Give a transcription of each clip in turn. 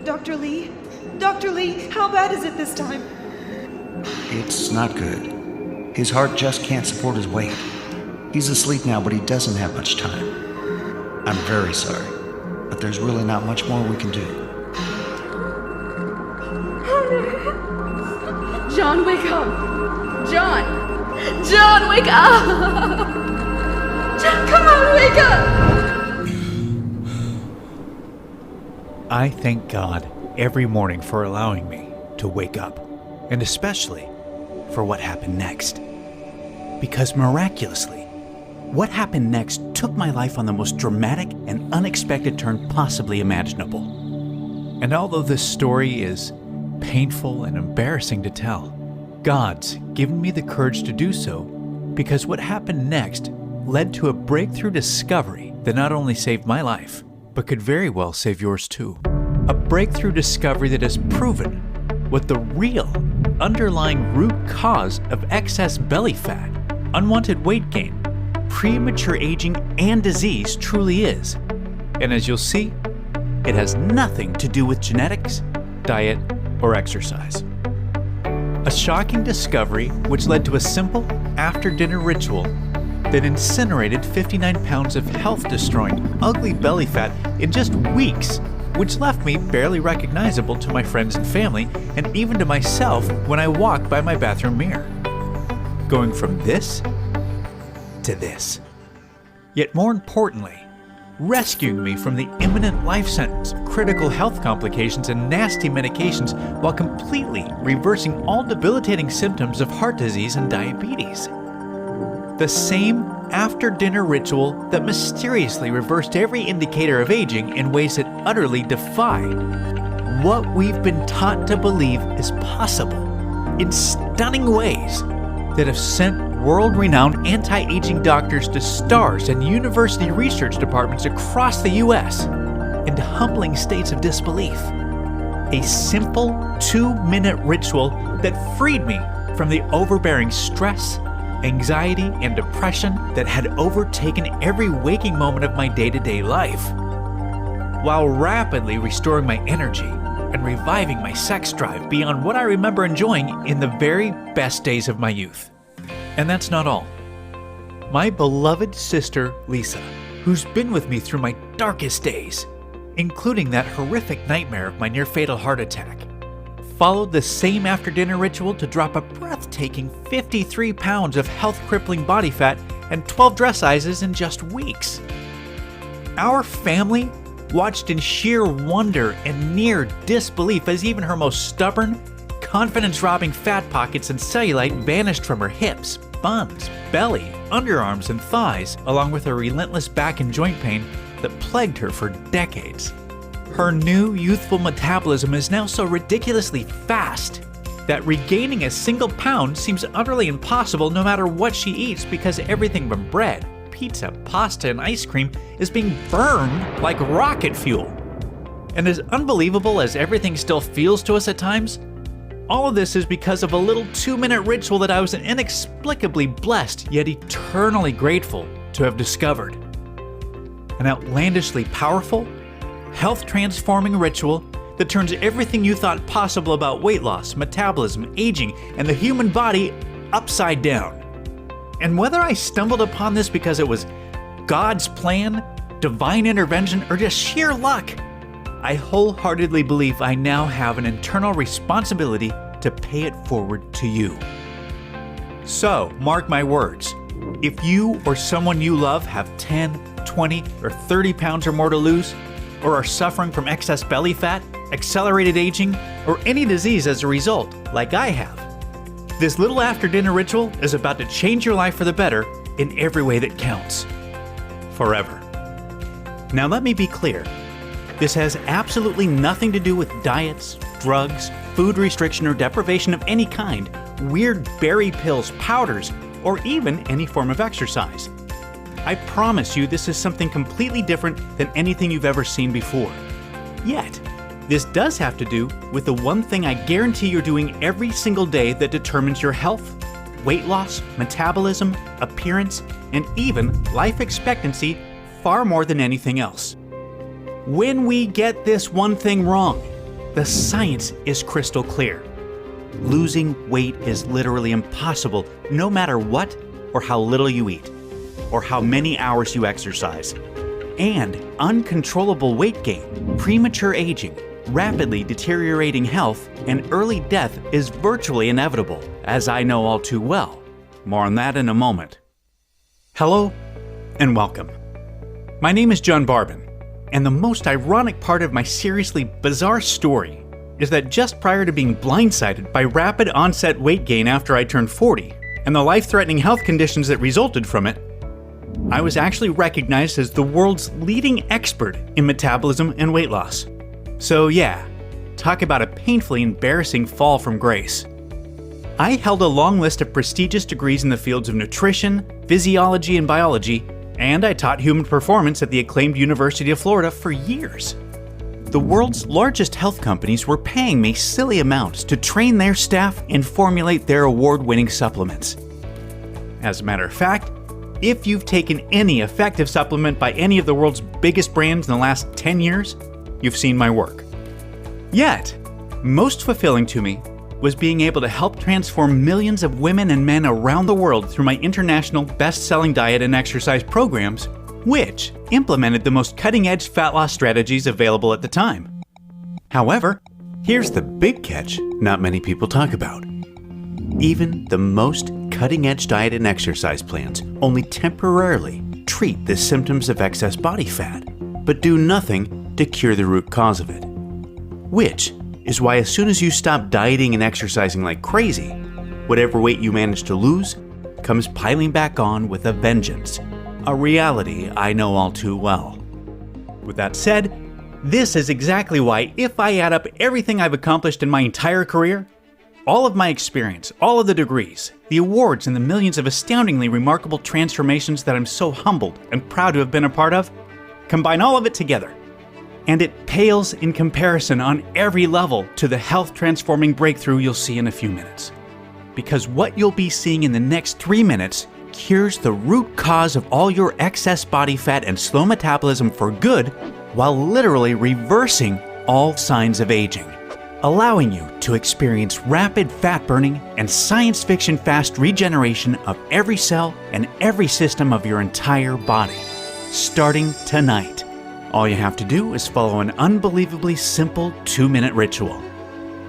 Dr. Lee? Dr. Lee, how bad is it this time? It's not good. His heart just can't support his weight. He's asleep now, but he doesn't have much time. I'm very sorry, but there's really not much more we can do. John, wake up! John! John, wake up! John, come on, wake up! I thank God every morning for allowing me to wake up, and especially for what happened next. Because miraculously, what happened next took my life on the most dramatic and unexpected turn possibly imaginable. And although this story is painful and embarrassing to tell, God's given me the courage to do so because what happened next led to a breakthrough discovery that not only saved my life, but could very well save yours too. A breakthrough discovery that has proven what the real underlying root cause of excess belly fat, unwanted weight gain, premature aging, and disease truly is. And as you'll see, it has nothing to do with genetics, diet, or exercise. A shocking discovery which led to a simple after-dinner ritual that incinerated 59 pounds of health-destroying, ugly belly fat in just weeks, which left me barely recognizable to my friends and family, and even to myself when I walked by my bathroom mirror. Going from this to this. Yet more importantly, rescuing me from the imminent life sentence, critical health complications, and nasty medications while completely reversing all debilitating symptoms of heart disease and diabetes. The same after-dinner ritual that mysteriously reversed every indicator of aging in ways that utterly defy what we've been taught to believe is possible, in stunning ways that have sent world-renowned anti-aging doctors to stars and university research departments across the U.S. into humbling states of disbelief. A simple 2-minute ritual that freed me from the overbearing stress, anxiety, and depression that had overtaken every waking moment of my day-to-day life, while rapidly restoring my energy and reviving my sex drive beyond what I remember enjoying in the very best days of my youth. And that's not all. My beloved sister, Lisa, who's been with me through my darkest days, including that horrific nightmare of my near-fatal heart attack, followed the same after-dinner ritual to drop a breathtaking 53 pounds of health-crippling body fat and 12 dress sizes in just weeks. Our family watched in sheer wonder and near disbelief as even her most stubborn, confidence-robbing fat pockets and cellulite vanished from her hips, buns, belly, underarms, and thighs, along with her relentless back and joint pain that plagued her for decades. Her new youthful metabolism is now so ridiculously fast that regaining a single pound seems utterly impossible no matter what she eats, because everything from bread, pizza, pasta, and ice cream is being burned like rocket fuel. And as unbelievable as everything still feels to us at times, all of this is because of a little 2-minute ritual that I was inexplicably blessed yet eternally grateful to have discovered. An outlandishly powerful, health-transforming ritual that turns everything you thought possible about weight loss, metabolism, aging, and the human body upside down. And whether I stumbled upon this because it was God's plan, divine intervention, or just sheer luck, I wholeheartedly believe I now have an internal responsibility to pay it forward to you. So, mark my words, if you or someone you love have 10, 20, or 30 pounds or more to lose, or are suffering from excess belly fat, accelerated aging, or any disease as a result, like I have, this little after-dinner ritual is about to change your life for the better in every way that counts. Forever. Now let me be clear. This has absolutely nothing to do with diets, drugs, food restriction or deprivation of any kind, weird berry pills, powders, or even any form of exercise. I promise you this is something completely different than anything you've ever seen before. Yet, this does have to do with the one thing I guarantee you're doing every single day that determines your health, weight loss, metabolism, appearance, and even life expectancy far more than anything else. When we get this one thing wrong, the science is crystal clear. Losing weight is literally impossible no matter what or how little you eat, or how many hours you exercise. And uncontrollable weight gain, premature aging, rapidly deteriorating health, and early death is virtually inevitable, as I know all too well. More on that in a moment. Hello, and welcome. My name is John Barbin, and the most ironic part of my seriously bizarre story is that just prior to being blindsided by rapid onset weight gain after I turned 40, and the life-threatening health conditions that resulted from it, I was actually recognized as the world's leading expert in metabolism and weight loss. So yeah, talk about a painfully embarrassing fall from grace. I held a long list of prestigious degrees in the fields of nutrition, physiology, and biology, and I taught human performance at the acclaimed University of Florida for years. The world's largest health companies were paying me silly amounts to train their staff and formulate their award-winning supplements. As a matter of fact, if you've taken any effective supplement by any of the world's biggest brands in the last 10 years, you've seen my work. Yet, most fulfilling to me was being able to help transform millions of women and men around the world through my international best-selling diet and exercise programs, which implemented the most cutting-edge fat loss strategies available at the time. However, here's the big catch not many people talk about. Even the most cutting-edge diet and exercise plans only temporarily treat the symptoms of excess body fat, but do nothing to cure the root cause of it. Which is why as soon as you stop dieting and exercising like crazy, whatever weight you manage to lose comes piling back on with a vengeance, a reality I know all too well. With that said, this is exactly why if I add up everything I've accomplished in my entire career, all of my experience, all of the degrees, the awards, and the millions of astoundingly remarkable transformations that I'm so humbled and proud to have been a part of, combine all of it together, and it pales in comparison on every level to the health-transforming breakthrough you'll see in a few minutes. Because what you'll be seeing in the next 3 minutes cures the root cause of all your excess body fat and slow metabolism for good, while literally reversing all signs of aging, allowing you to experience rapid fat burning and science fiction fast regeneration of every cell and every system of your entire body. Starting tonight. All you have to do is follow an unbelievably simple 2-minute ritual.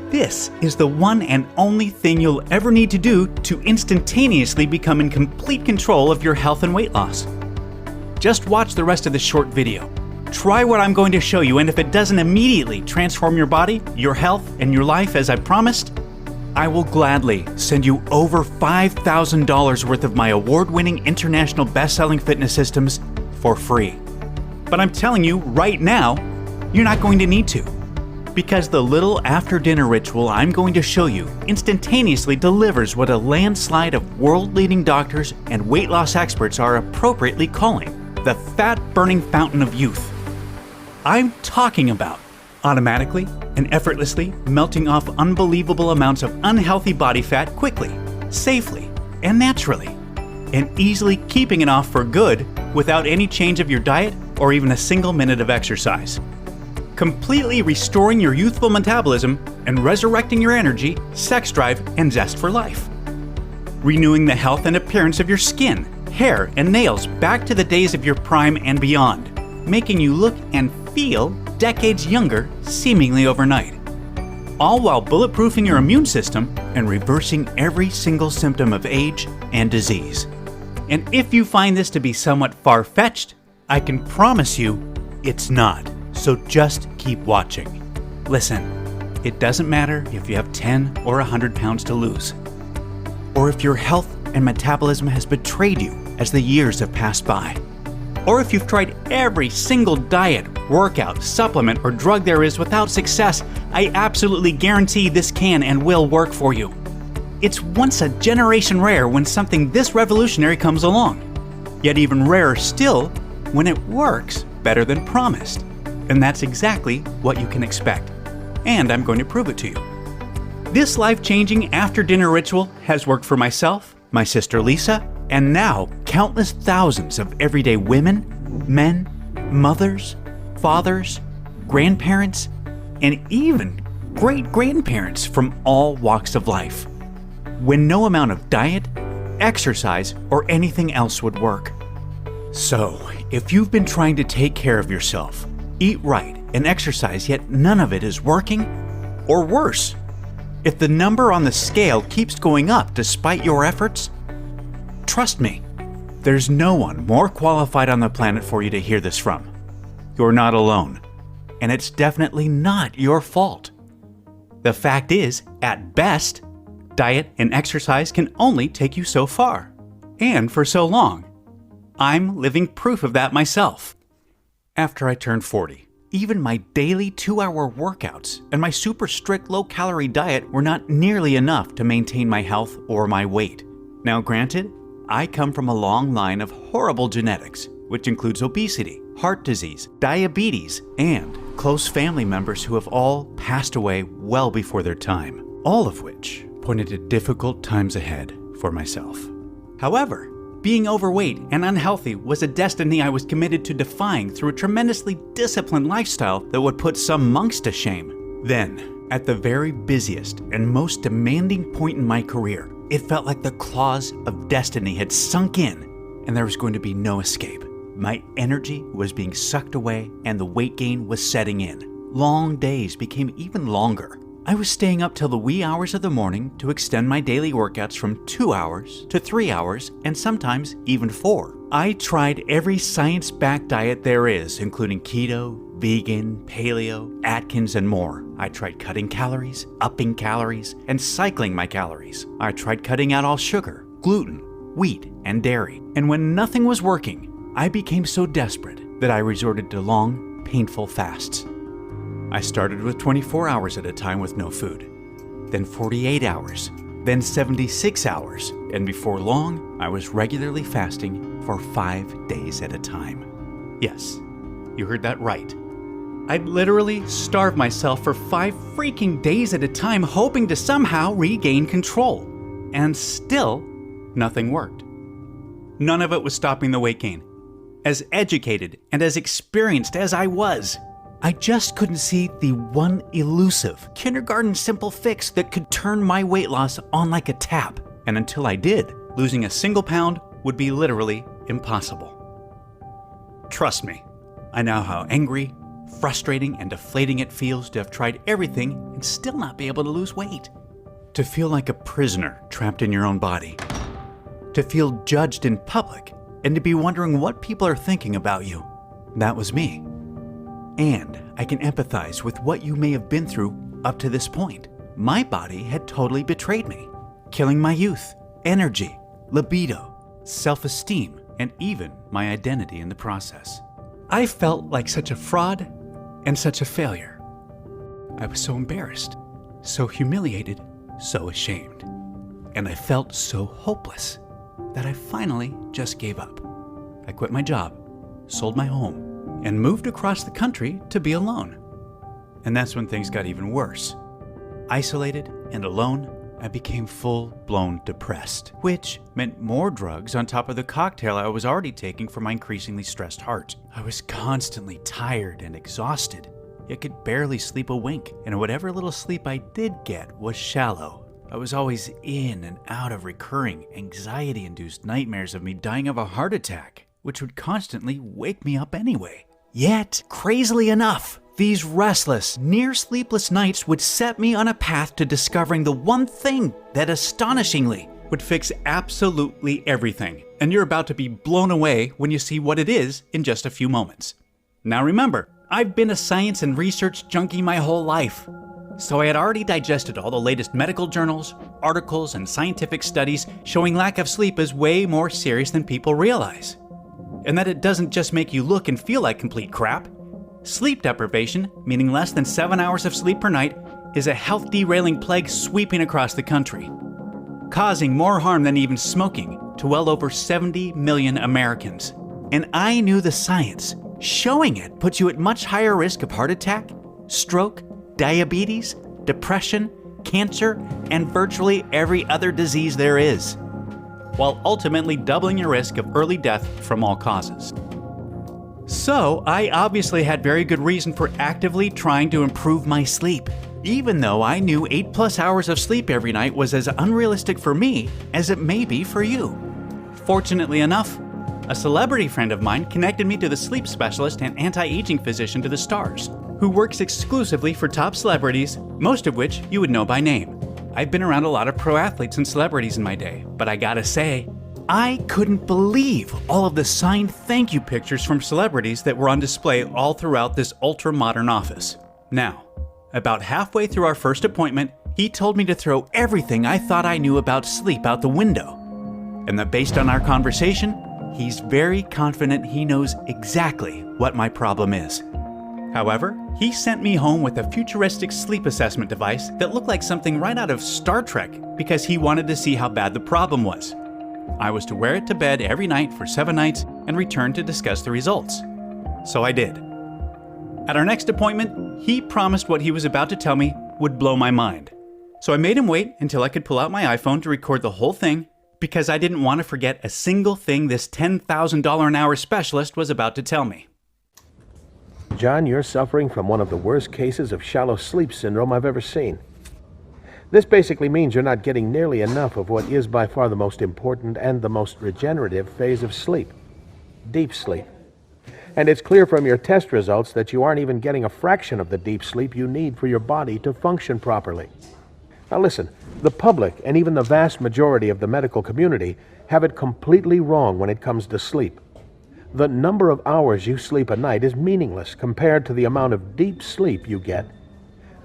This is the one and only thing you'll ever need to do to instantaneously become in complete control of your health and weight loss. Just watch the rest of the short video. Try what I'm going to show you, and if it doesn't immediately transform your body, your health, and your life as I promised, I will gladly send you over $5,000 worth of my award-winning international best-selling fitness systems for free. But I'm telling you right now, you're not going to need to. Because the little after-dinner ritual I'm going to show you instantaneously delivers what a landslide of world-leading doctors and weight loss experts are appropriately calling the fat-burning fountain of youth. I'm talking about automatically and effortlessly melting off unbelievable amounts of unhealthy body fat quickly, safely, and naturally, and easily keeping it off for good without any change of your diet or even a single minute of exercise. Completely restoring your youthful metabolism and resurrecting your energy, sex drive, and zest for life. Renewing the health and appearance of your skin, hair, and nails back to the days of your prime and beyond, making you look and feel decades younger seemingly overnight. All while bulletproofing your immune system and reversing every single symptom of age and disease. And if you find this to be somewhat far-fetched, I can promise you it's not. So just keep watching. Listen, it doesn't matter if you have 10 or 100 pounds to lose, or if your health and metabolism has betrayed you as the years have passed by, or if you've tried every single diet, workout, supplement, or drug there is without success. I absolutely guarantee this can and will work for you. It's once a generation rare when something this revolutionary comes along, yet even rarer still when it works better than promised. And that's exactly what you can expect. And I'm going to prove it to you. This life-changing after-dinner ritual has worked for myself my sister Lisa, and now countless thousands of everyday women, men, mothers, fathers, grandparents, and even great-grandparents from all walks of life, when no amount of diet, exercise, or anything else would work. So, if you've been trying to take care of yourself, eat right, and exercise, yet none of it is working, or worse, if the number on the scale keeps going up despite your efforts, trust me, there's no one more qualified on the planet for you to hear this from. You're not alone, and it's definitely not your fault. The fact is, at best, diet and exercise can only take you so far, and for so long. I'm living proof of that myself. After I turned 40, even my daily 2-hour workouts and my super strict low-calorie diet were not nearly enough to maintain my health or my weight. Now granted, I come from a long line of horrible genetics, which includes obesity, heart disease, diabetes, and close family members who have all passed away well before their time, all of which pointed to difficult times ahead for myself. However, being overweight and unhealthy was a destiny I was committed to defying through a tremendously disciplined lifestyle that would put some monks to shame. Then, at the very busiest and most demanding point in my career, it felt like the claws of destiny had sunk in and there was going to be no escape. My energy was being sucked away and the weight gain was setting in. Long days became even longer. I was staying up till the wee hours of the morning to extend my daily workouts from 2 hours to 3 hours and sometimes even 4. I tried every science-backed diet there is, including keto, vegan, paleo, Atkins, and more. I tried cutting calories, upping calories, and cycling my calories. I tried cutting out all sugar, gluten, wheat, and dairy. And when nothing was working, I became so desperate that I resorted to long, painful fasts. I started with 24 hours at a time with no food, then 48 hours, then 76 hours, and before long, I was regularly fasting for 5 days at a time. Yes, you heard that right. I'd literally starve myself for 5 freaking days at a time, hoping to somehow regain control. And still, nothing worked. None of it was stopping the weight gain. As educated and as experienced as I was, I just couldn't see the one elusive, kindergarten simple fix that could turn my weight loss on like a tap. And until I did, losing a single pound would be literally impossible. Trust me, I know how angry, frustrating, and deflating it feels to have tried everything and still not be able to lose weight. To feel like a prisoner trapped in your own body. To feel judged in public and to be wondering what people are thinking about you. That was me. And I can empathize with what you may have been through up to this point. My body had totally betrayed me, killing my youth, energy, libido, self-esteem, and even my identity in the process. I felt like such a fraud and such a failure. I was so embarrassed, so humiliated, so ashamed. And I felt so hopeless that I finally just gave up. I quit my job, sold my home, and moved across the country to be alone. And that's when things got even worse. Isolated and alone, I became full-blown depressed, which meant more drugs on top of the cocktail I was already taking for my increasingly stressed heart. I was constantly tired and exhausted, yet could barely sleep a wink, and whatever little sleep I did get was shallow. I was always in and out of recurring, anxiety-induced nightmares of me dying of a heart attack, which would constantly wake me up anyway. Yet, crazily enough, these restless, near-sleepless nights would set me on a path to discovering the one thing that astonishingly would fix absolutely everything. And you're about to be blown away when you see what it is in just a few moments. Now remember, I've been a science and research junkie my whole life. So I had already digested all the latest medical journals, articles, and scientific studies showing lack of sleep is way more serious than people realize. And that it doesn't just make you look and feel like complete crap. Sleep deprivation, meaning less than 7 hours of sleep per night, is a health-derailing plague sweeping across the country, causing more harm than even smoking to well over 70 million Americans. And I knew the science. Showing it puts you at much higher risk of heart attack, stroke, diabetes, depression, cancer, and virtually every other disease there is. while ultimately doubling your risk of early death from all causes. So, I obviously had very good reason for actively trying to improve my sleep, even though I knew 8+ hours of sleep every night was as unrealistic for me as it may be for you. Fortunately enough, a celebrity friend of mine connected me to the sleep specialist and anti-aging physician to the stars, who works exclusively for top celebrities, most of which you would know by name. I've been around a lot of pro athletes and celebrities in my day, but I gotta say, I couldn't believe all of the signed thank you pictures from celebrities that were on display all throughout this ultra-modern office. Now, about halfway through our first appointment, he told me to throw everything I thought I knew about sleep out the window, and that based on our conversation, he's very confident he knows exactly what my problem is. However, he sent me home with a futuristic sleep assessment device that looked like something right out of Star Trek because he wanted to see how bad the problem was. I was to wear it to bed every night for 7 nights and return to discuss the results. So I did. At our next appointment, he promised what he was about to tell me would blow my mind. So I made him wait until I could pull out my iPhone to record the whole thing because I didn't want to forget a single thing this $10,000 an hour specialist was about to tell me. John, you're suffering from one of the worst cases of shallow sleep syndrome I've ever seen. This basically means you're not getting nearly enough of what is by far the most important and the most regenerative phase of sleep, deep sleep. And it's clear from your test results that you aren't even getting a fraction of the deep sleep you need for your body to function properly. Now listen, the public and even the vast majority of the medical community have it completely wrong when it comes to sleep. The number of hours you sleep a night is meaningless compared to the amount of deep sleep you get.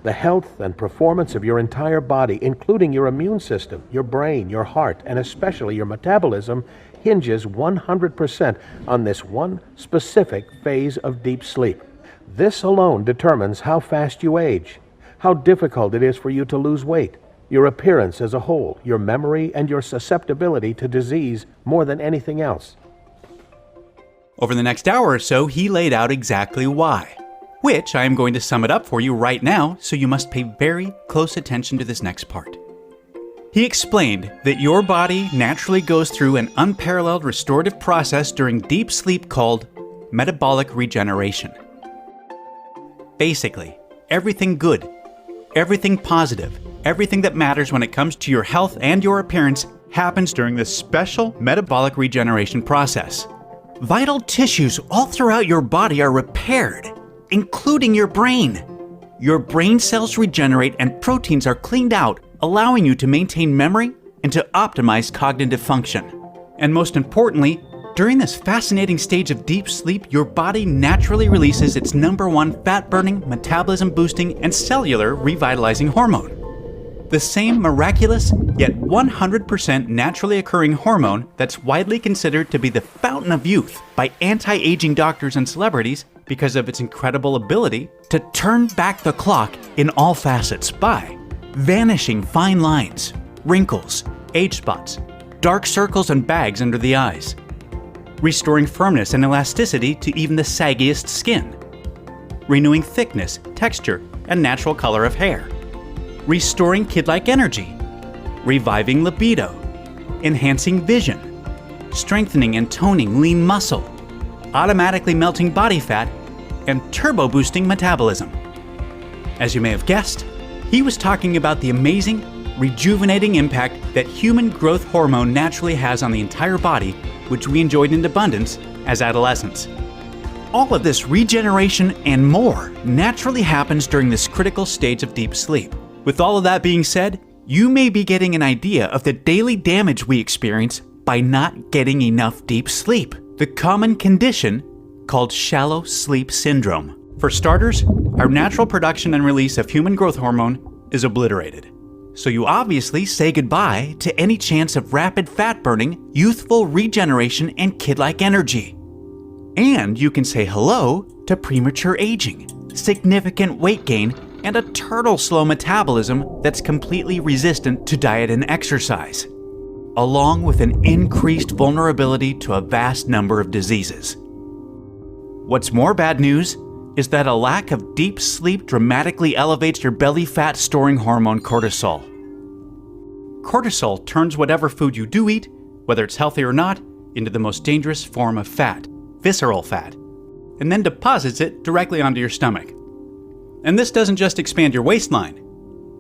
The health and performance of your entire body, including your immune system, your brain, your heart, and especially your metabolism, hinges 100% on this one specific phase of deep sleep. This alone determines how fast you age, how difficult it is for you to lose weight, your appearance as a whole, your memory, and your susceptibility to disease more than anything else. Over the next hour or so, he laid out exactly why, which I am going to sum it up for you right now, so you must pay very close attention to this next part. He explained that your body naturally goes through an unparalleled restorative process during deep sleep called metabolic regeneration. Basically, everything good, everything positive, everything that matters when it comes to your health and your appearance happens during this special metabolic regeneration process. Vital tissues all throughout your body are repaired, including your brain. Your brain cells regenerate and proteins are cleaned out, allowing you to maintain memory and to optimize cognitive function. And most importantly, during this fascinating stage of deep sleep, your body naturally releases its #1 fat-burning, metabolism-boosting, and cellular revitalizing hormone. The same miraculous, yet 100% naturally occurring hormone that's widely considered to be the fountain of youth by anti-aging doctors and celebrities because of its incredible ability to turn back the clock in all facets by vanishing fine lines, wrinkles, age spots, dark circles and bags under the eyes, restoring firmness and elasticity to even the saggiest skin, renewing thickness, texture, and natural color of hair, restoring kid-like energy, reviving libido, enhancing vision, strengthening and toning lean muscle, automatically melting body fat, and turbo-boosting metabolism. As you may have guessed, he was talking about the amazing, rejuvenating impact that human growth hormone naturally has on the entire body, which we enjoyed in abundance as adolescents. All of this regeneration and more naturally happens during this critical stage of deep sleep. With all of that being said, you may be getting an idea of the daily damage we experience by not getting enough deep sleep, the common condition called shallow sleep syndrome. For starters, our natural production and release of human growth hormone is obliterated. So you obviously say goodbye to any chance of rapid fat burning, youthful regeneration, and kid-like energy. And you can say hello to premature aging, significant weight gain, and a turtle-slow metabolism that's completely resistant to diet and exercise, along with an increased vulnerability to a vast number of diseases. What's more bad news is that a lack of deep sleep dramatically elevates your belly fat storing hormone cortisol. Cortisol turns whatever food you do eat whether it's healthy or not, into the most dangerous form of fat, visceral fat, and then deposits it directly onto your stomach. And this doesn't just expand your waistline.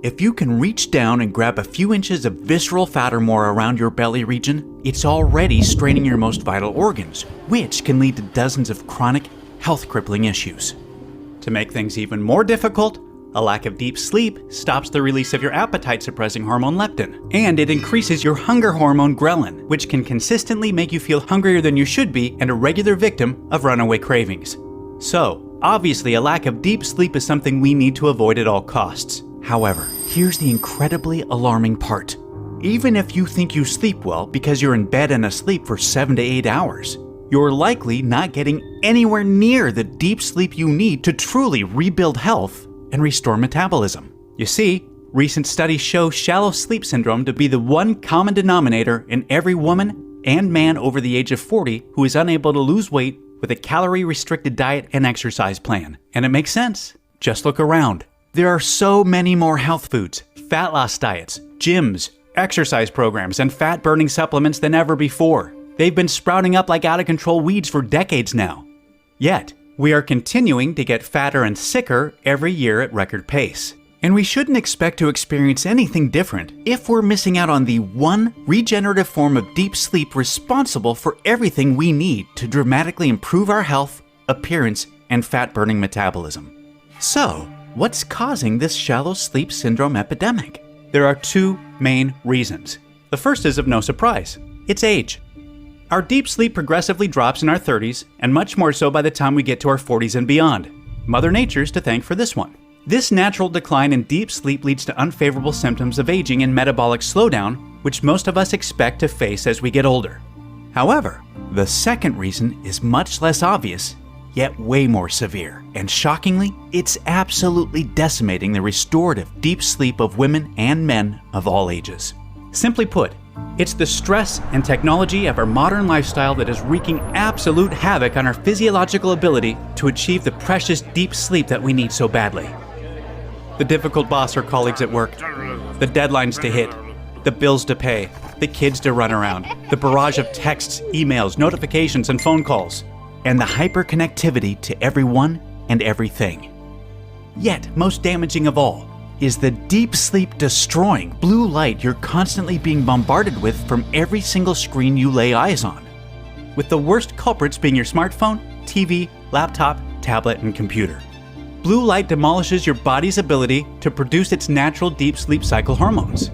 If you can reach down and grab a few inches of visceral fat or more around your belly region, it's already straining your most vital organs, which can lead to dozens of chronic, health-crippling issues. To make things even more difficult, a lack of deep sleep stops the release of your appetite-suppressing hormone leptin, and it increases your hunger hormone ghrelin, which can consistently make you feel hungrier than you should be and a regular victim of runaway cravings. So, obviously, a lack of deep sleep is something we need to avoid at all costs. However, here's the incredibly alarming part. Even if you think you sleep well because you're in bed and asleep for 7 to 8 hours, you're likely not getting anywhere near the deep sleep you need to truly rebuild health and restore metabolism. You see, recent studies show shallow sleep syndrome to be the one common denominator in every woman and man over the age of 40 who is unable to lose weight with a calorie-restricted diet and exercise plan. And it makes sense. Just look around. There are so many more health foods, fat loss diets, gyms, exercise programs, and fat-burning supplements than ever before. They've been sprouting up like out-of-control weeds for decades now. Yet, we are continuing to get fatter and sicker every year at record pace. And we shouldn't expect to experience anything different if we're missing out on the one regenerative form of deep sleep responsible for everything we need to dramatically improve our health, appearance, and fat-burning metabolism. So, what's causing this shallow sleep syndrome epidemic? There are two main reasons. The first is of no surprise. It's age. Our deep sleep progressively drops in our 30s, and much more so by the time we get to our 40s and beyond. Mother Nature's to thank for this one. This natural decline in deep sleep leads to unfavorable symptoms of aging and metabolic slowdown, which most of us expect to face as we get older. However, the second reason is much less obvious, yet way more severe. And shockingly, it's absolutely decimating the restorative deep sleep of women and men of all ages. Simply put, it's the stress and technology of our modern lifestyle that is wreaking absolute havoc on our physiological ability to achieve the precious deep sleep that we need so badly. The difficult boss or colleagues at work, the deadlines to hit, the bills to pay, the kids to run around, the barrage of texts, emails, notifications, and phone calls, and the hyperconnectivity to everyone and everything. Yet, most damaging of all is the deep sleep destroying blue light you're constantly being bombarded with from every single screen you lay eyes on, with the worst culprits being your smartphone, TV, laptop, tablet, and computer. Blue light demolishes your body's ability to produce its natural deep sleep cycle hormones.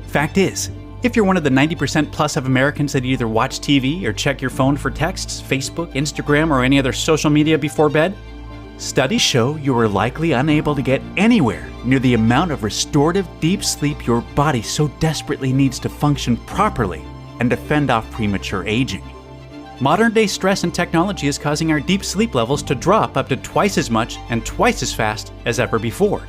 Fact is, if you're one of the 90% plus of Americans that either watch TV or check your phone for texts, Facebook, Instagram, or any other social media before bed, studies show you are likely unable to get anywhere near the amount of restorative deep sleep your body so desperately needs to function properly and to fend off premature aging. Modern-day stress and technology is causing our deep sleep levels to drop up to twice as much and twice as fast as ever before.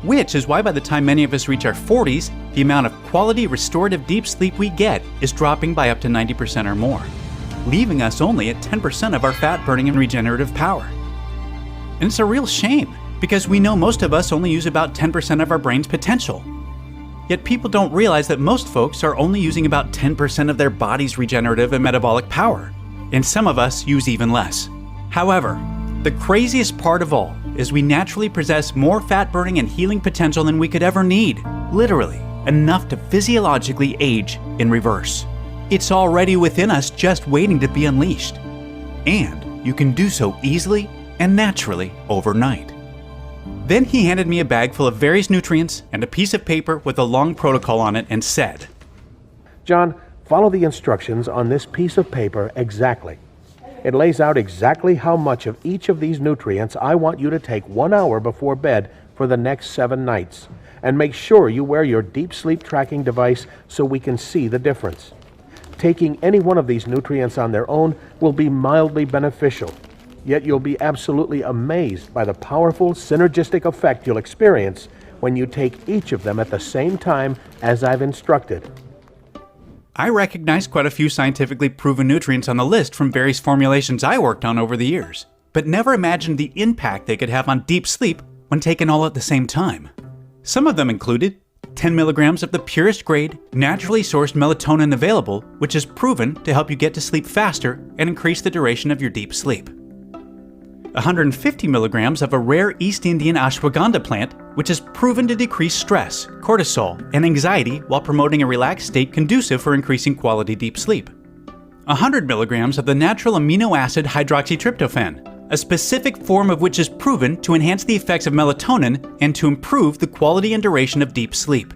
Which is why by the time many of us reach our 40s, the amount of quality restorative deep sleep we get is dropping by up to 90% or more, leaving us only at 10% of our fat-burning and regenerative power. And it's a real shame, because we know most of us only use about 10% of our brain's potential. Yet people don't realize that most folks are only using about 10% of their body's regenerative and metabolic power, and some of us use even less. However, the craziest part of all is we naturally possess more fat-burning and healing potential than we could ever need, literally, enough to physiologically age in reverse. It's already within us, just waiting to be unleashed. And you can do so easily and naturally overnight. Then he handed me a bag full of various nutrients and a piece of paper with a long protocol on it and said, John, follow the instructions on this piece of paper exactly. It lays out exactly how much of each of these nutrients I want you to take 1 hour before bed for the next 7 nights. And make sure you wear your deep sleep tracking device so we can see the difference. Taking any one of these nutrients on their own will be mildly beneficial, yet you'll be absolutely amazed by the powerful synergistic effect you'll experience when you take each of them at the same time as I've instructed. I recognized quite a few scientifically proven nutrients on the list from various formulations I worked on over the years, but never imagined the impact they could have on deep sleep when taken all at the same time. Some of them included 10 milligrams of the purest grade, naturally sourced melatonin available, which is proven to help you get to sleep faster and increase the duration of your deep sleep. 150 milligrams of a rare East Indian ashwagandha plant, which is proven to decrease stress, cortisol, and anxiety while promoting a relaxed state conducive for increasing quality deep sleep. 100 milligrams of the natural amino acid hydroxytryptophan, a specific form of which is proven to enhance the effects of melatonin and to improve the quality and duration of deep sleep.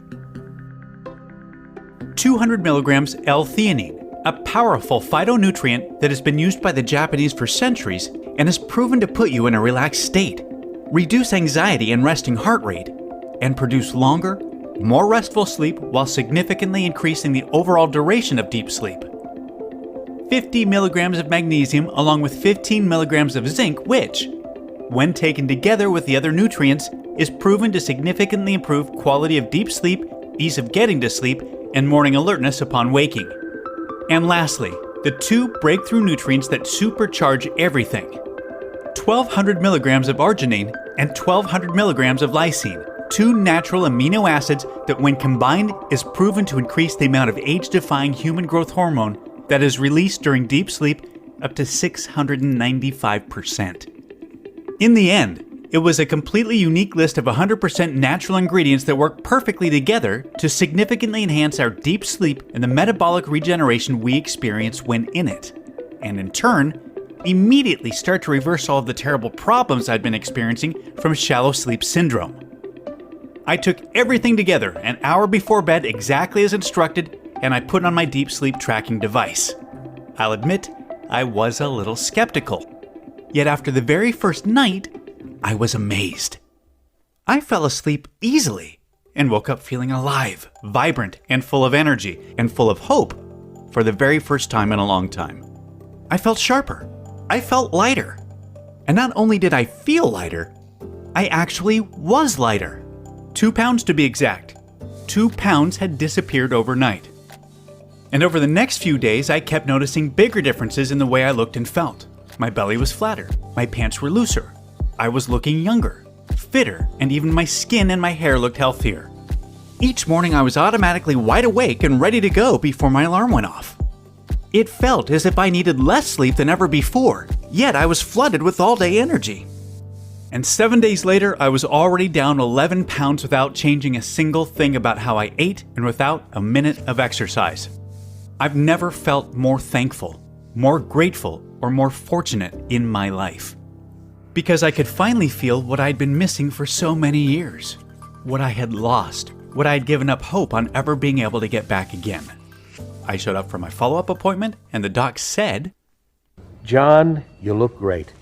200 milligrams L-theanine, a powerful phytonutrient that has been used by the Japanese for centuries and is proven to put you in a relaxed state, reduce anxiety and resting heart rate, and produce longer, more restful sleep while significantly increasing the overall duration of deep sleep. 50 milligrams of magnesium along with 15 milligrams of zinc, which, when taken together with the other nutrients, is proven to significantly improve quality of deep sleep, ease of getting to sleep, and morning alertness upon waking. And lastly, the 2 breakthrough nutrients that supercharge everything: 1,200 milligrams of arginine and 1,200 milligrams of lysine, 2 natural amino acids that when combined is proven to increase the amount of age-defying human growth hormone that is released during deep sleep up to 695%. In the end, it was a completely unique list of 100% natural ingredients that work perfectly together to significantly enhance our deep sleep and the metabolic regeneration we experience when in it, and in turn, immediately start to reverse all of the terrible problems I'd been experiencing from shallow sleep syndrome. I took everything together an hour before bed exactly as instructed, and I put on my deep sleep tracking device. I'll admit, I was a little skeptical. Yet after the very first night, I was amazed. I fell asleep easily and woke up feeling alive, vibrant, and full of energy, and full of hope for the very first time in a long time. I felt sharper. I felt lighter. And not only did I feel lighter, I actually was lighter. 2 pounds to be exact. 2 pounds had disappeared overnight. And over the next few days, I kept noticing bigger differences in the way I looked and felt. My belly was flatter, my pants were looser, I was looking younger, fitter, and even my skin and my hair looked healthier. Each morning I was automatically wide awake and ready to go before my alarm went off. It felt as if I needed less sleep than ever before, yet I was flooded with all-day energy. And 7 days later, I was already down 11 pounds without changing a single thing about how I ate and without a minute of exercise. I've never felt more thankful, more grateful, or more fortunate in my life. Because I could finally feel what I'd been missing for so many years. What I had lost, what I had given up hope on ever being able to get back again. I showed up for my follow-up appointment, and the doc said, John, you look great.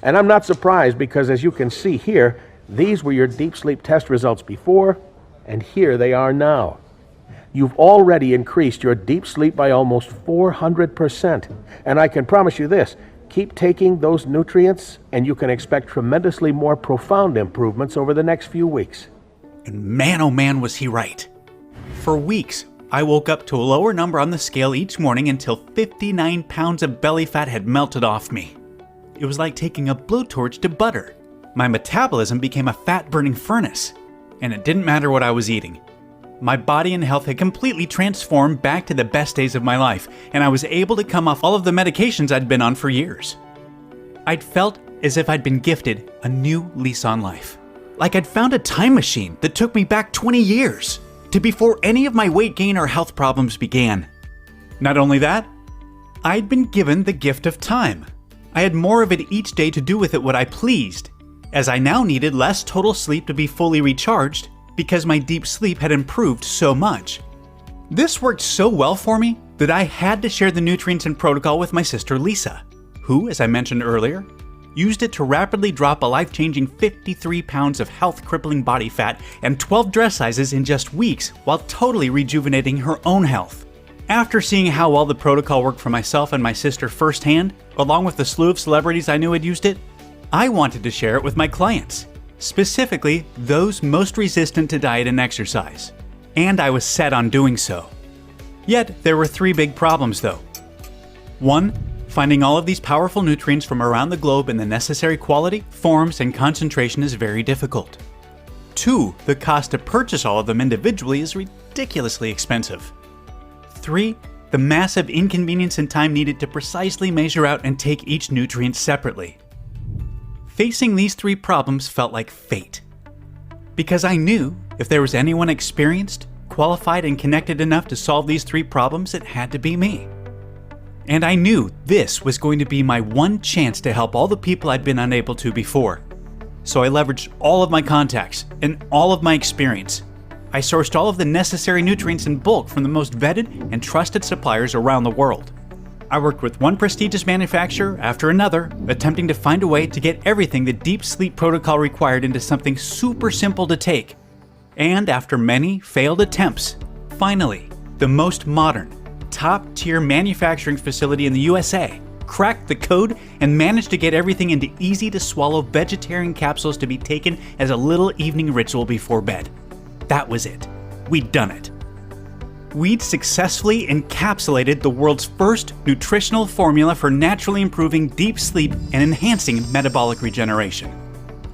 And I'm not surprised because as you can see here, these were your deep sleep test results before, and here they are now. You've already increased your deep sleep by almost 400%. And I can promise you this, keep taking those nutrients and you can expect tremendously more profound improvements over the next few weeks. And man, oh man, was he right. For weeks, I woke up to a lower number on the scale each morning until 59 pounds of belly fat had melted off me. It was like taking a blowtorch to butter. My metabolism became a fat-burning furnace, and it didn't matter what I was eating. My body and health had completely transformed back to the best days of my life, and I was able to come off all of the medications I'd been on for years. I'd felt as if I'd been gifted a new lease on life. Like I'd found a time machine that took me back 20 years, to before any of my weight gain or health problems began. Not only that, I'd been given the gift of time. I had more of it each day to do with it what I pleased, as I now needed less total sleep to be fully recharged because my deep sleep had improved so much. This worked so well for me that I had to share the nutrients and protocol with my sister Lisa, who, as I mentioned earlier, used it to rapidly drop a life-changing 53 pounds of health-crippling body fat and 12 dress sizes in just weeks while totally rejuvenating her own health. After seeing how well the protocol worked for myself and my sister firsthand, along with the slew of celebrities I knew had used it, I wanted to share it with my clients, specifically those most resistant to diet and exercise. And I was set on doing so. Yet, there were 3 big problems though. 1. Finding all of these powerful nutrients from around the globe in the necessary quality, forms, and concentration is very difficult. 2, the cost to purchase all of them individually is ridiculously expensive. 3, the massive inconvenience and time needed to precisely measure out and take each nutrient separately. Facing these 3 problems felt like fate. Because I knew if there was anyone experienced, qualified, and connected enough to solve these 3 problems, it had to be me. And I knew this was going to be my one chance to help all the people I'd been unable to before. So I leveraged all of my contacts and all of my experience. I sourced all of the necessary nutrients in bulk from the most vetted and trusted suppliers around the world. I worked with one prestigious manufacturer after another, attempting to find a way to get everything the deep sleep protocol required into something super simple to take. And after many failed attempts, finally, the most modern, top-tier manufacturing facility in the USA cracked the code and managed to get everything into easy-to-swallow vegetarian capsules to be taken as a little evening ritual before bed. That was it. We'd done it. We'd successfully encapsulated the world's first nutritional formula for naturally improving deep sleep and enhancing metabolic regeneration.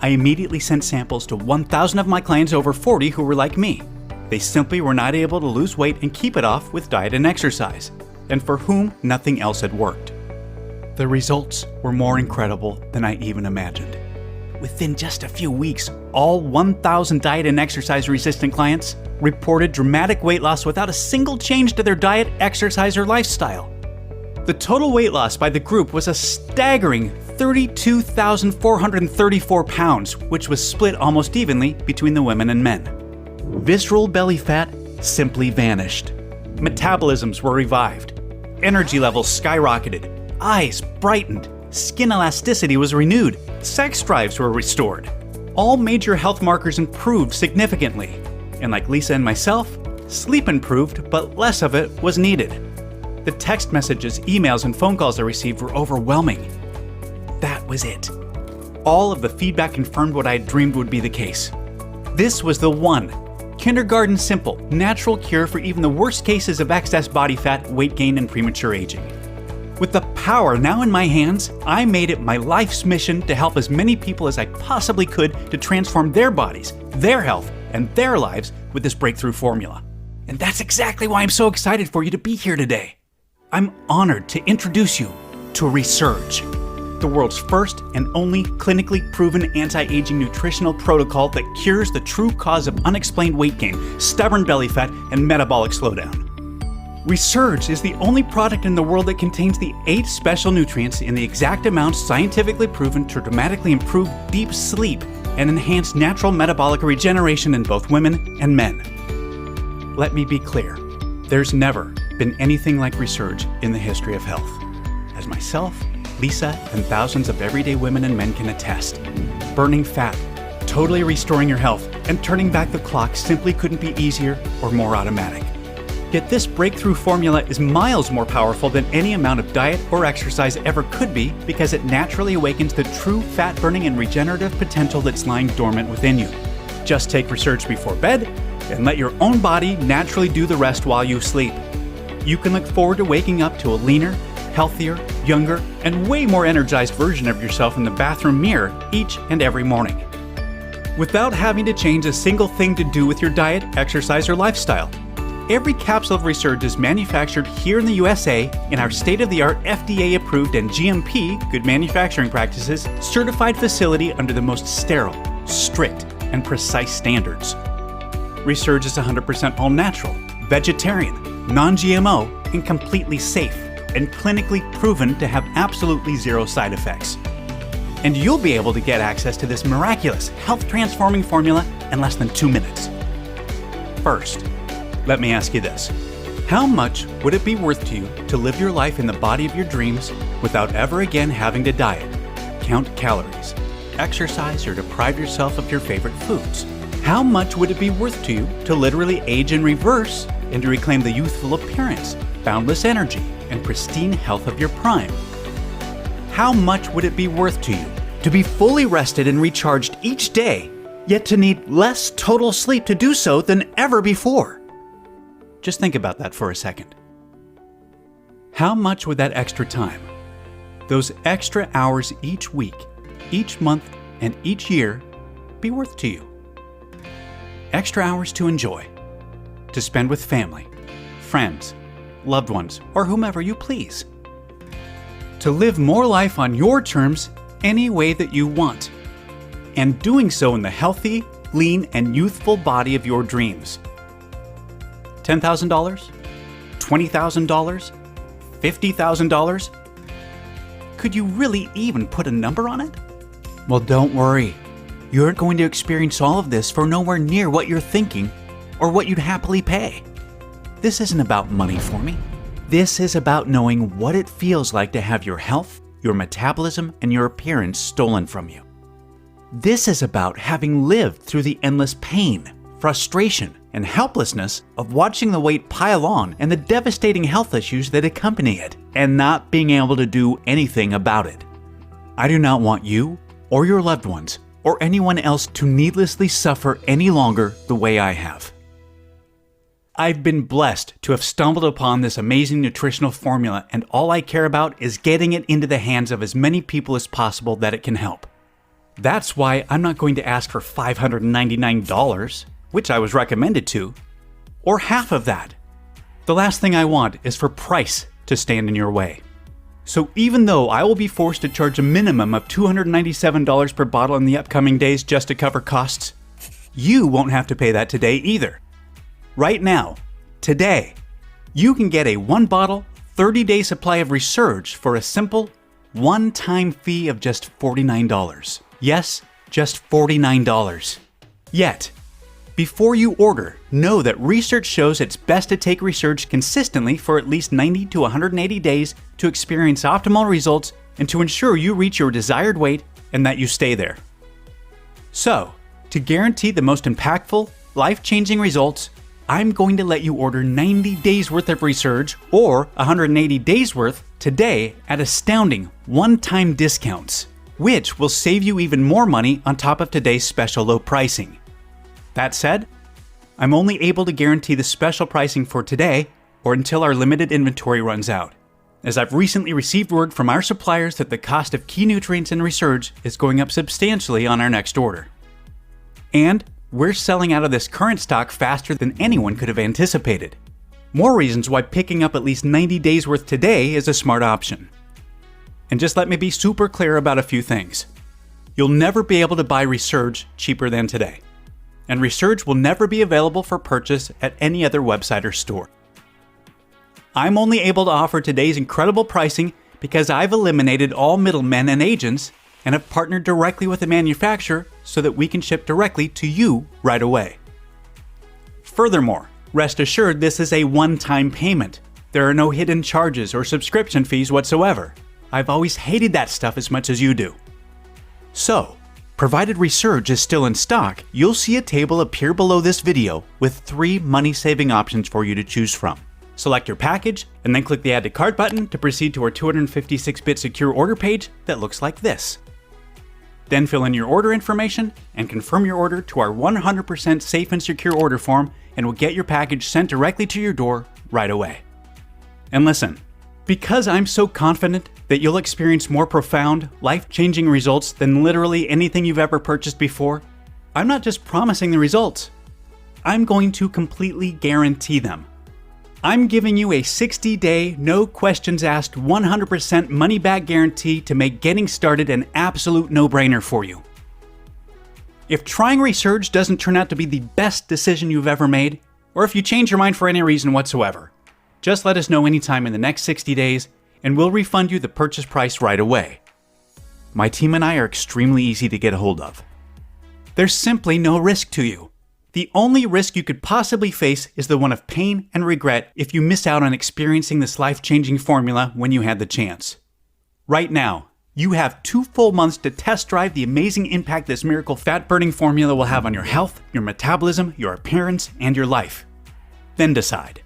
I immediately sent samples to 1,000 of my clients over 40 who were like me. They simply were not able to lose weight and keep it off with diet and exercise, and for whom nothing else had worked. The results were more incredible than I even imagined. Within just a few weeks, all 1,000 diet and exercise resistant clients reported dramatic weight loss without a single change to their diet, exercise, or lifestyle. The total weight loss by the group was a staggering 32,434 pounds, which was split almost evenly between the women and men. Visceral belly fat simply vanished. Metabolisms were revived. Energy levels skyrocketed. Eyes brightened. Skin elasticity was renewed. Sex drives were restored. All major health markers improved significantly. And like Lisa and myself, sleep improved, but less of it was needed. The text messages, emails, and phone calls I received were overwhelming. That was it. All of the feedback confirmed what I had dreamed would be the case. This was the one, kindergarten simple, natural cure for even the worst cases of excess body fat, weight gain, and premature aging. With the power now in my hands, I made it my life's mission to help as many people as I possibly could to transform their bodies, their health, and their lives with this breakthrough formula. And that's exactly why I'm so excited for you to be here today. I'm honored to introduce you to Resurge, the world's first and only clinically proven anti-aging nutritional protocol that cures the true cause of unexplained weight gain, stubborn belly fat, and metabolic slowdown. Resurge is the only product in the world that contains the 8 special nutrients in the exact amounts scientifically proven to dramatically improve deep sleep and enhance natural metabolic regeneration in both women and men. Let me be clear, there's never been anything like Resurge in the history of health. As myself, Lisa, and thousands of everyday women and men can attest, burning fat, totally restoring your health, and turning back the clock simply couldn't be easier or more automatic. Yet this breakthrough formula is miles more powerful than any amount of diet or exercise ever could be because it naturally awakens the true fat-burning and regenerative potential that's lying dormant within you. Just take Resurge before bed and let your own body naturally do the rest while you sleep. You can look forward to waking up to a leaner, healthier, younger, and way more energized version of yourself in the bathroom mirror each and every morning, without having to change a single thing to do with your diet, exercise, or lifestyle. Every capsule of Resurge is manufactured here in the USA in our state-of-the-art FDA-approved and GMP, good manufacturing practices, certified facility under the most sterile, strict, and precise standards. Resurge is 100% all-natural, vegetarian, non-GMO, and completely safe, and clinically proven to have absolutely zero side effects. And you'll be able to get access to this miraculous, health-transforming formula in less than 2 minutes. First, let me ask you this. How much would it be worth to you to live your life in the body of your dreams without ever again having to diet, count calories, exercise, or deprive yourself of your favorite foods? How much would it be worth to you to literally age in reverse and to reclaim the youthful appearance, boundless energy, and pristine health of your prime? How much would it be worth to you to be fully rested and recharged each day, yet to need less total sleep to do so than ever before? Just think about that for a second. How much would that extra time, those extra hours each week, each month, and each year be worth to you? extra hours to enjoy, to spend with family, friends, loved ones, or whomever you please. To live more life on your terms any way that you want, and doing so in the healthy, lean, and youthful body of your dreams. $10,000? $20,000? $50,000? Could you really even put a number on it? Well, don't worry. You're going to experience all of this for nowhere near what you're thinking or what you'd happily pay. This isn't about money for me. This is about knowing what it feels like to have your health, your metabolism, and your appearance stolen from you. This is about having lived through the endless pain, frustration, and helplessness of watching the weight pile on and the devastating health issues that accompany it, and not being able to do anything about it. I do not want you, or your loved ones, or anyone else to needlessly suffer any longer the way I have. I've been blessed to have stumbled upon this amazing nutritional formula, and all I care about is getting it into the hands of as many people as possible that it can help. That's why I'm not going to ask for $599, which I was recommended to, or half of that. The last thing I want is for price to stand in your way. So even though I will be forced to charge a minimum of $297 per bottle in the upcoming days just to cover costs, you won't have to pay that today either. Right now, today, you can get a 1-bottle, 30-day supply of Resurge for a simple, one-time fee of just $49. Yes, just $49. Yet, before you order, know that research shows it's best to take Resurge consistently for at least 90 to 180 days to experience optimal results and to ensure you reach your desired weight and that you stay there. So, to guarantee the most impactful, life-changing results, I'm going to let you order 90 days worth of Resurge or 180 days worth today at astounding one-time discounts, which will save you even more money on top of today's special low pricing. That said, I'm only able to guarantee the special pricing for today or until our limited inventory runs out, as I've recently received word from our suppliers that the cost of key nutrients in Resurge is going up substantially on our next order. And we're selling out of this current stock faster than anyone could have anticipated. More reasons why picking up at least 90 days worth today is a smart option. And just let me be super clear about a few things. You'll never be able to buy Resurge cheaper than today. And Resurge will never be available for purchase at any other website or store. I'm only able to offer today's incredible pricing because I've eliminated all middlemen and agents and have partnered directly with the manufacturer so that we can ship directly to you right away. Furthermore, rest assured this is a one-time payment. There are no hidden charges or subscription fees whatsoever. I've always hated that stuff as much as you do. So, provided Resurge is still in stock, you'll see a table appear below this video with 3 money-saving options for you to choose from. Select your package, and then click the Add to Cart button to proceed to our 256-bit secure order page that looks like this. Then fill in your order information and confirm your order to our 100% safe and secure order form, and we'll get your package sent directly to your door right away. And listen, because I'm so confident that you'll experience more profound, life-changing results than literally anything you've ever purchased before, I'm not just promising the results. I'm going to completely guarantee them. I'm giving you a 60-day, no questions asked, 100% money-back guarantee to make getting started an absolute no-brainer for you. If trying Resurge doesn't turn out to be the best decision you've ever made, or if you change your mind for any reason whatsoever, just let us know anytime in the next 60 days, and we'll refund you the purchase price right away. My team and I are extremely easy to get a hold of. There's simply no risk to you. The only risk you could possibly face is the one of pain and regret if you miss out on experiencing this life-changing formula when you had the chance. Right now, you have 2 full months to test drive the amazing impact this miracle fat-burning formula will have on your health, your metabolism, your appearance, and your life. Then decide.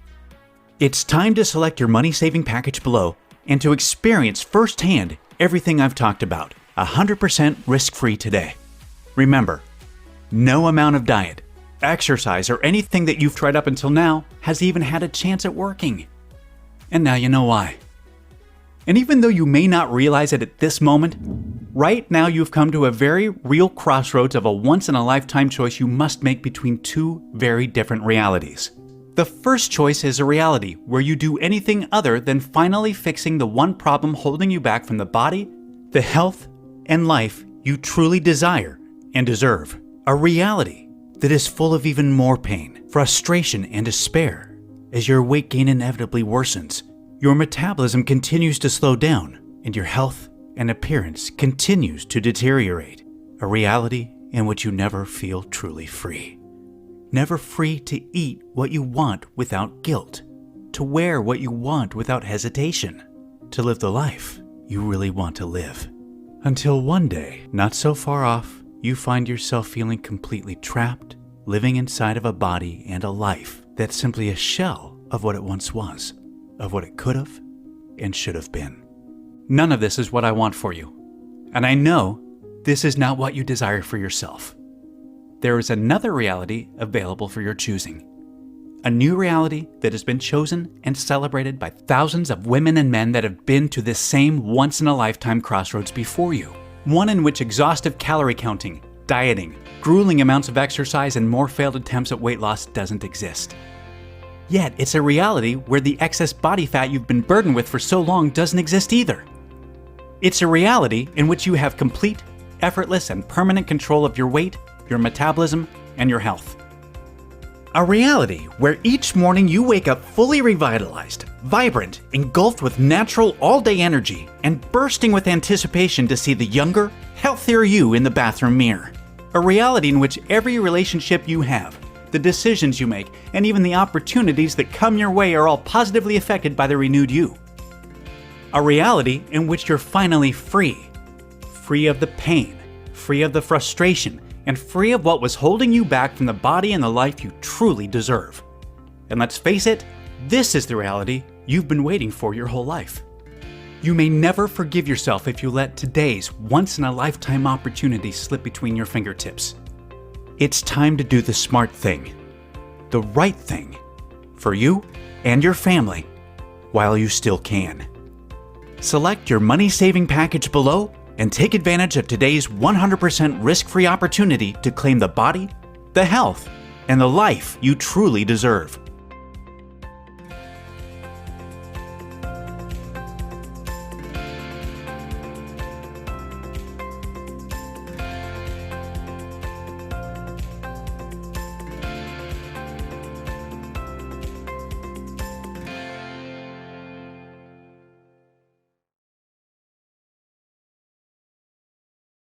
It's time to select your money-saving package below and to experience firsthand everything I've talked about, 100% risk-free today. Remember, no amount of diet, exercise, or anything that you've tried up until now has even had a chance at working. And now you know why. And even though you may not realize it at this moment, Right now, you've come to a very real crossroads of a once-in-a-lifetime choice you must make between two very different realities. The first choice is a reality where you do anything other than finally fixing the one problem holding you back from the body, the health, and life you truly desire and deserve. A reality that is full of even more pain, frustration, and despair. As your weight gain inevitably worsens, your metabolism continues to slow down, and your health and appearance continues to deteriorate. A reality in which you never feel truly free. Never free to eat what you want without guilt, to wear what you want without hesitation, to live the life you really want to live. Until one day, not so far off, you find yourself feeling completely trapped, living inside of a body and a life that's simply a shell of what it once was, of what it could have and should have been. None of this is what I want for you, and I know this is not what you desire for yourself. There is another reality available for your choosing. A new reality that has been chosen and celebrated by thousands of women and men that have been to this same once-in-a-lifetime crossroads before you. One in which exhaustive calorie counting, dieting, grueling amounts of exercise, and more failed attempts at weight loss doesn't exist. Yet, it's a reality where the excess body fat you've been burdened with for so long doesn't exist either. It's a reality in which you have complete, effortless, and permanent control of your weight, your metabolism, and your health. A reality where each morning you wake up fully revitalized, vibrant, engulfed with natural all-day energy, and bursting with anticipation to see the younger, healthier you in the bathroom mirror. A reality in which every relationship you have, the decisions you make, and even the opportunities that come your way are all positively affected by the renewed you. A reality in which you're finally free. Free of the pain, free of the frustration, and free of what was holding you back from the body and the life you truly deserve. And let's face it, this is the reality you've been waiting for your whole life. You may never forgive yourself if you let today's once-in-a-lifetime opportunity slip between your fingertips. It's time to do the smart thing, the right thing, for you and your family, while you still can. Select your money-saving package below and take advantage of today's 100% risk-free opportunity to claim the body, the health, and the life you truly deserve.